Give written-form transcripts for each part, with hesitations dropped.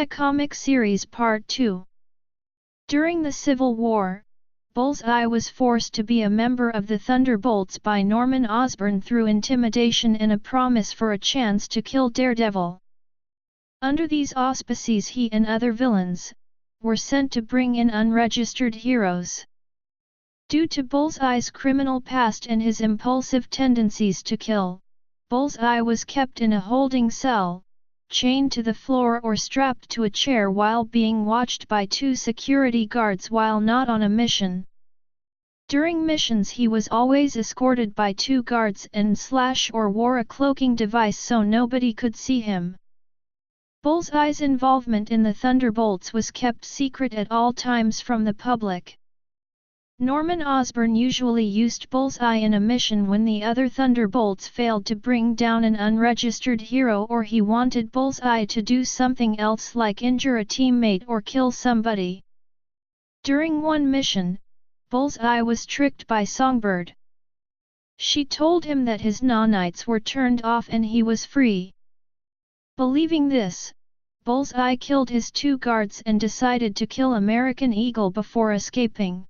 Media Comic Series Part 2. During the Civil War, Bullseye was forced to be a member of the Thunderbolts by Norman Osborn through intimidation and a promise for a chance to kill Daredevil. Under these auspices, he and other villains were sent to bring in unregistered heroes. Due to Bullseye's criminal past and his impulsive tendencies to kill, Bullseye was kept in a holding cell, chained to the floor or strapped to a chair while being watched by 2 security guards while not on a mission. During missions he was always escorted by 2 guards and or wore a cloaking device so nobody could see him. Bullseye's involvement in the Thunderbolts was kept secret at all times from the public. Norman Osborn usually used Bullseye in a mission when the other Thunderbolts failed to bring down an unregistered hero or he wanted Bullseye to do something else like injure a teammate or kill somebody. During one mission, Bullseye was tricked by Songbird. She told him that his nanites were turned off and he was free. Believing this, Bullseye killed his 2 guards and decided to kill American Eagle before escaping.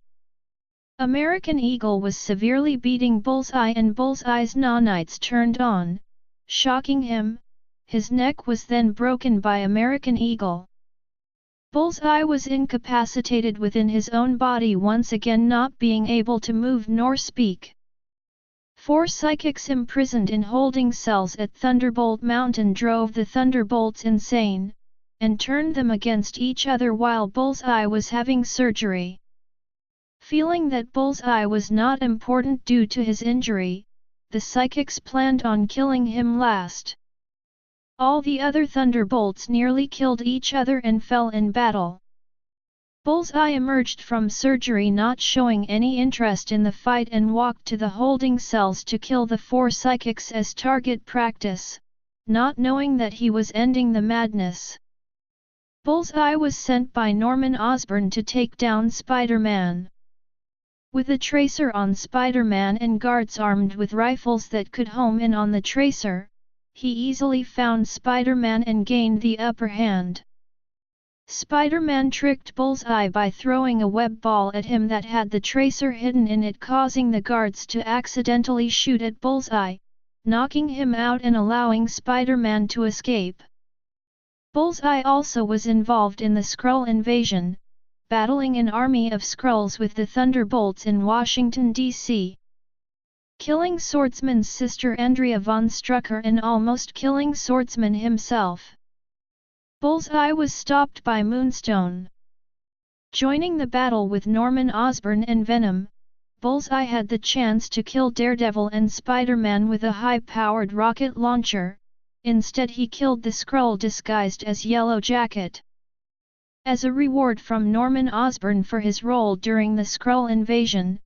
American Eagle was severely beating Bullseye and Bullseye's nanites turned on, shocking him. His neck was then broken by American Eagle. Bullseye was incapacitated within his own body, once again not being able to move nor speak. 4 psychics imprisoned in holding cells at Thunderbolt Mountain drove the Thunderbolts insane, and turned them against each other while Bullseye was having surgery. Feeling that Bullseye was not important due to his injury, the psychics planned on killing him last. All the other Thunderbolts nearly killed each other and fell in battle. Bullseye emerged from surgery not showing any interest in the fight and walked to the holding cells to kill the 4 psychics as target practice, not knowing that he was ending the madness. Bullseye was sent by Norman Osborn to take down Spider-Man. With a tracer on Spider-Man and guards armed with rifles that could home in on the tracer, he easily found Spider-Man and gained the upper hand. Spider-Man tricked Bullseye by throwing a web ball at him that had the tracer hidden in it, causing the guards to accidentally shoot at Bullseye, knocking him out and allowing Spider-Man to escape. Bullseye also was involved in the Skrull invasion, battling an army of Skrulls with the Thunderbolts in Washington, D.C. Killing Swordsman's sister Andrea von Strucker and almost killing Swordsman himself. Bullseye was stopped by Moonstone. Joining the battle with Norman Osborn and Venom, Bullseye had the chance to kill Daredevil and Spider-Man with a high-powered rocket launcher. Instead he killed the Skrull disguised as Yellow Jacket. As a reward from Norman Osborn for his role during the Skrull invasion,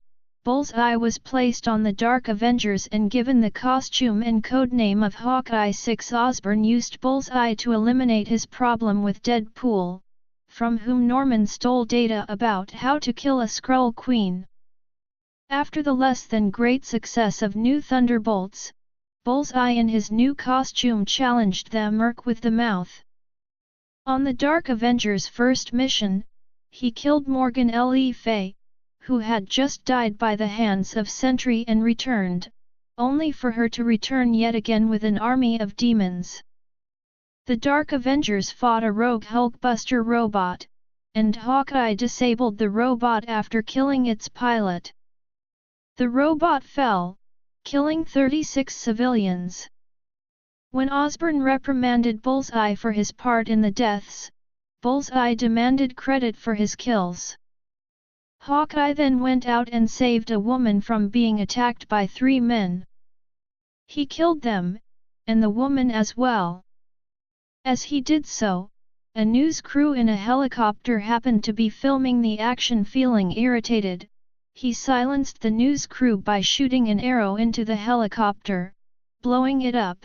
Bullseye was placed on the Dark Avengers and given the costume and codename of Hawkeye. 6 Osborn used Bullseye to eliminate his problem with Deadpool, from whom Norman stole data about how to kill a Skrull Queen. After the less than great success of New Thunderbolts, Bullseye in his new costume challenged the Merc with the Mouth. On the Dark Avengers' first mission, he killed Morgan Le Fay, who had just died by the hands of Sentry and returned, only for her to return yet again with an army of demons. The Dark Avengers fought a rogue Hulkbuster robot, and Hawkeye disabled the robot after killing its pilot. The robot fell, killing 36 civilians. When Osborn reprimanded Bullseye for his part in the deaths, Bullseye demanded credit for his kills. Hawkeye then went out and saved a woman from being attacked by 3 men. He killed them, and the woman as well. As he did so, a news crew in a helicopter happened to be filming the action. Feeling irritated, he silenced the news crew by shooting an arrow into the helicopter, blowing it up.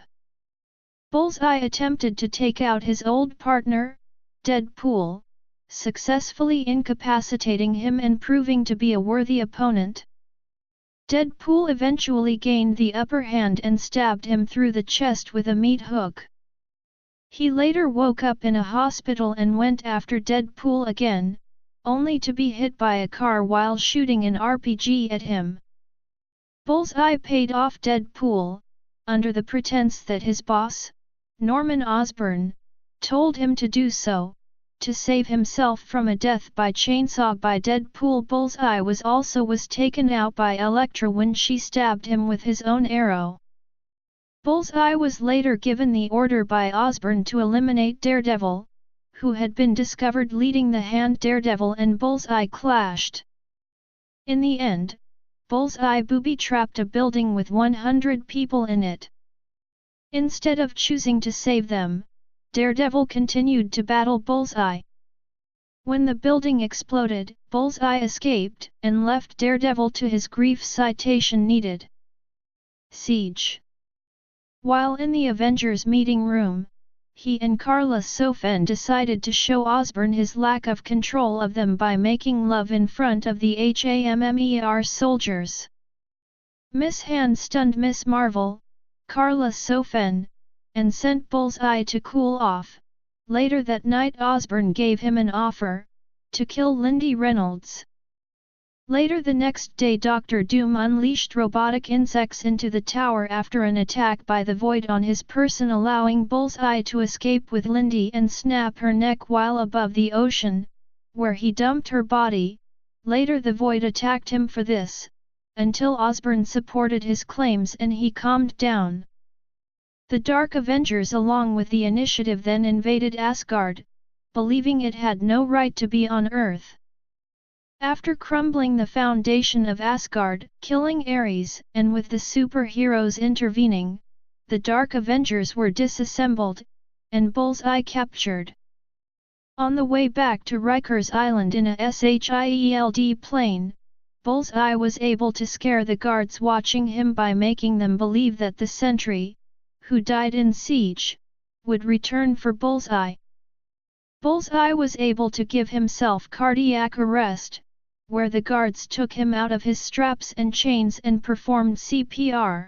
Bullseye attempted to take out his old partner, Deadpool, successfully incapacitating him and proving to be a worthy opponent. Deadpool eventually gained the upper hand and stabbed him through the chest with a meat hook. He later woke up in a hospital and went after Deadpool again, only to be hit by a car while shooting an RPG at him. Bullseye paid off Deadpool, under the pretense that his boss, Norman Osborn, told him to do so, to save himself from a death by chainsaw by Deadpool. Bullseye was taken out by Elektra when she stabbed him with his own arrow. Bullseye was later given the order by Osborn to eliminate Daredevil, who had been discovered leading the Hand. Daredevil and Bullseye clashed. In the end, Bullseye booby-trapped a building with 100 people in it. Instead of choosing to save them, Daredevil continued to battle Bullseye. When the building exploded, Bullseye escaped and left Daredevil to his grief. Citation needed. Siege. While in the Avengers meeting room, he and Carla Sofen decided to show Osborn his lack of control of them by making love in front of the HAMMER soldiers. Miss Hand stunned Miss Marvel, Carla Sofen, and sent Bullseye to cool off. Later that night Osborn gave him an offer to kill Lindy Reynolds. Later the next day Dr. Doom unleashed robotic insects into the tower after an attack by the Void on his person, allowing Bullseye to escape with Lindy and snap her neck while above the ocean, where he dumped her body. Later the Void attacked him for this, until Osborn supported his claims and he calmed down. The Dark Avengers along with the Initiative then invaded Asgard, believing it had no right to be on Earth. After crumbling the foundation of Asgard, killing Ares, and with the superheroes intervening, the Dark Avengers were disassembled, and Bullseye captured. On the way back to Rikers Island in a SHIELD plane, Bullseye was able to scare the guards watching him by making them believe that the sentry, who died in siege, would return for Bullseye. Bullseye was able to give himself cardiac arrest, where the guards took him out of his straps and chains and performed CPR.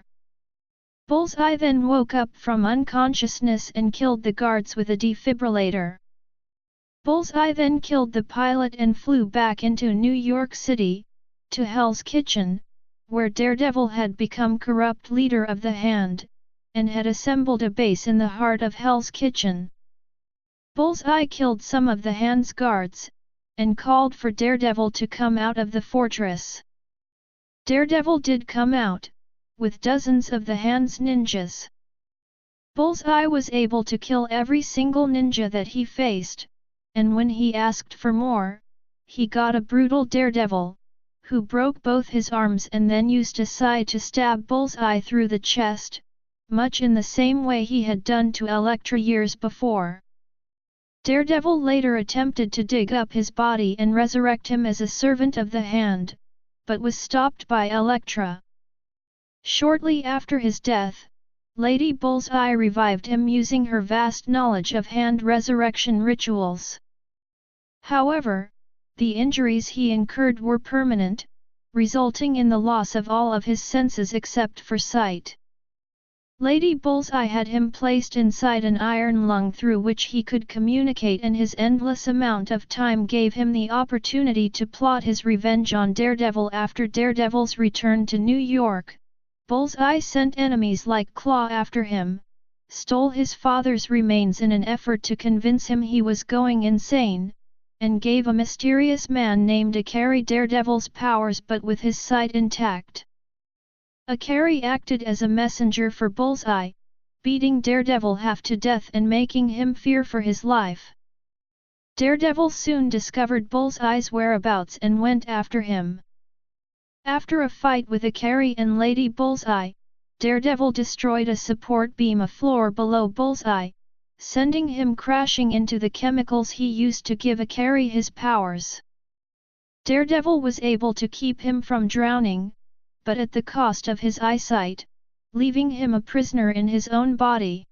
Bullseye then woke up from unconsciousness and killed the guards with a defibrillator. Bullseye then killed the pilot and flew back into New York City, to Hell's Kitchen, where Daredevil had become corrupt leader of the Hand, and had assembled a base in the heart of Hell's Kitchen. Bullseye killed some of the Hand's guards, and called for Daredevil to come out of the fortress. Daredevil did come out, with dozens of the Hand's ninjas. Bullseye was able to kill every single ninja that he faced, and when he asked for more, he got a brutal Daredevil, who broke both his arms and then used a sai to stab Bullseye through the chest, much in the same way he had done to Elektra years before. Daredevil later attempted to dig up his body and resurrect him as a servant of the Hand, but was stopped by Elektra. Shortly after his death, Lady Bullseye revived him using her vast knowledge of Hand resurrection rituals. However, the injuries he incurred were permanent, resulting in the loss of all of his senses except for sight. Lady Bullseye had him placed inside an iron lung through which he could communicate, and his endless amount of time gave him the opportunity to plot his revenge on Daredevil. After Daredevil's return to New York, Bullseye sent enemies like Claw after him, stole his father's remains in an effort to convince him he was going insane, and gave a mysterious man named Akari Daredevil's powers but with his sight intact. Akari acted as a messenger for Bullseye, beating Daredevil half to death and making him fear for his life. Daredevil soon discovered Bullseye's whereabouts and went after him. After a fight with Akari and Lady Bullseye, Daredevil destroyed a support beam a floor below Bullseye, sending him crashing into the chemicals he used to give Akari his powers. Daredevil was able to keep him from drowning, but at the cost of his eyesight, leaving him a prisoner in his own body.